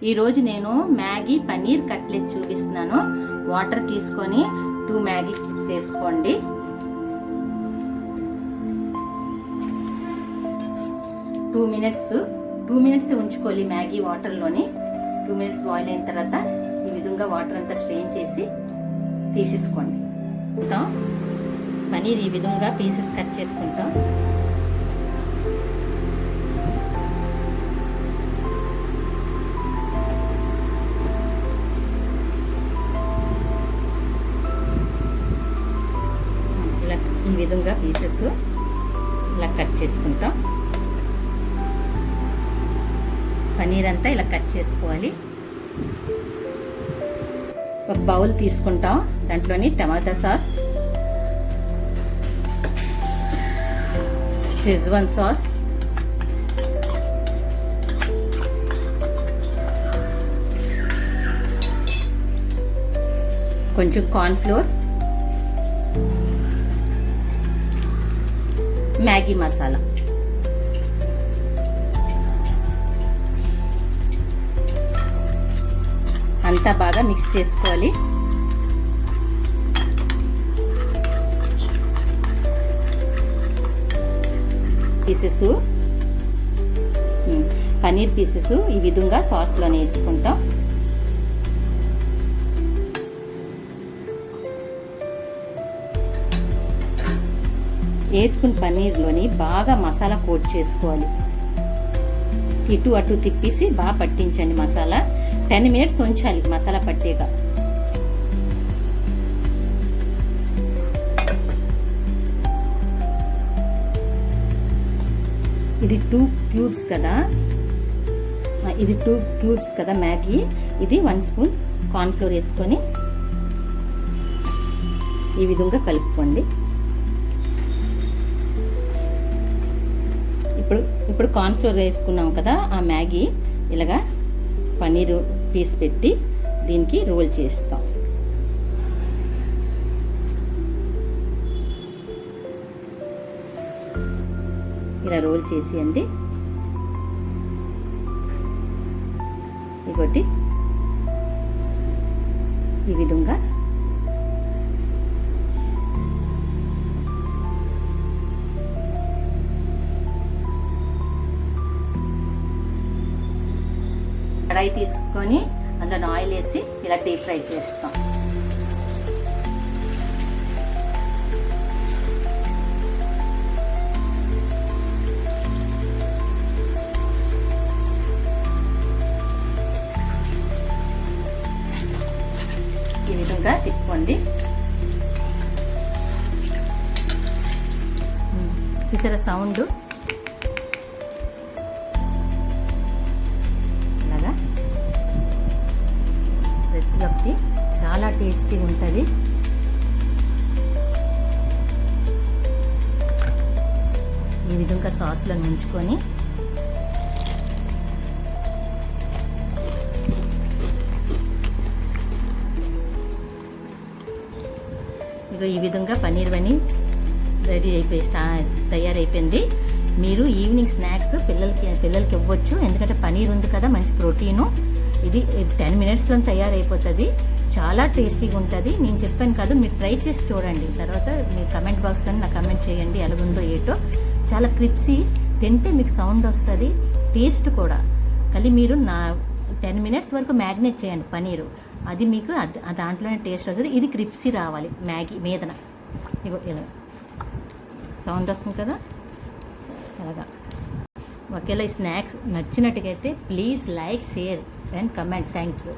ఈరోజు నేను Maggi paneer cutlet చూపిస్తున్నాను. వాటర్ తీసుకొని 2 మ్యాగీ క్యూబ్స్ వేసుకోండి. టూ మినిట్స్ ఉంచుకోవాలి మ్యాగీ వాటర్లోని. 2 మినిట్స్ బాయిల్ అయిన తర్వాత ఈ విధంగా వాటర్ అంతా స్ట్రెయిన్ చేసి తీసేసుకోండి. పన్నీర్ ఈ విధంగా పీసెస్ కట్ చేసుకుంటాం. ఈ విధంగా పీసెస్ ఇలా కట్ చేసుకుంటాం. పన్నీర్ అంతా ఇలా కట్ చేసుకోవాలి. ఒక బౌల్ తీసుకుంటాం. దాంట్లోని టమాటా సాస్, షెజ్వాన్ సాస్, కొంచెం కార్న్ ఫ్లోర్, మ్యాగీ మసాలా, అంతా బాగా మిక్స్ చేసుకోవాలి. పీసెస్, పన్నీర్ పీసెస్ ఈ విధంగా సాస్లోనే వేసుకుంటాం. వేసుకున్న పన్నీర్లోని బాగా మసాలా కోట్ చేసుకోవాలి. ఇటు అటు తిప్పేసి బాగా పట్టించండి మసాలా. 10 మినిట్స్ ఉంచాలి మసాలా పట్టాక. ఇది 2 క్యూబ్స్ కదా మ్యాగీ. ఇది 1 స్పూన్ కార్న్ ఫ్లోర్ వేసుకొని ఈ విధంగా కలుపుకోండి. ఇప్పుడు కార్న్ ఫ్లోర్ వేసుకున్నాం కదా, ఆ మ్యాగీ ఇలాగా పన్నీరు పీస్ పెట్టి దీనికి రోల్ చేస్తాం. ఇలా రోల్ చేసేయండి. ఇంకోటి ఈ విధంగా కడాయి తీసుకొని అందులో ఆయిల్ వేసి ఇలా డీప్ ఫ్రై చేస్తాం. ఈ విధంగా తిప్పుకోండి. చూసారా సౌండ్? ప్రతి చాలా టేస్టీ ఉంటుంది. ఈ విధంగా సాస్లో ఉంచుకొని ఇగో ఈ విధంగా పన్నీర్ బనీ రెడీ తయారైపోయింది. మీరు ఈవినింగ్ స్నాక్స్ పిల్లలకి ఇవ్వచ్చు. ఎందుకంటే పన్నీర్ ఉంది కదా, మంచి ప్రోటీను. ఇది 10 మినిట్స్లో తయారైపోతుంది. చాలా టేస్టీగా ఉంటుంది. నేను చెప్పాను కదా, మీరు ట్రై చేసి చూడండి. తర్వాత మీ కమెంట్ బాక్స్లో నాకు కమెంట్ చేయండి ఎలాగుందో ఏటో. చాలా క్రిప్సీ, తింటే మీకు సౌండ్ వస్తుంది, టేస్ట్ కూడా. కానీ మీరు 10 మినిట్స్ వరకు మ్యాగ్నేట్ చేయండి పన్నీరు. అది మీకు దాంట్లోనే టేస్ట్ వస్తుంది. ఇది క్రిప్సీ రావాలి మ్యాగీ మీదన. ఇగో ఇలా సౌండ్ వస్తుంది కదా, అలాగా. ఒకవేళ ఈ స్నాక్స్ నచ్చినట్టుగైతే please like, share and comment. Thank you.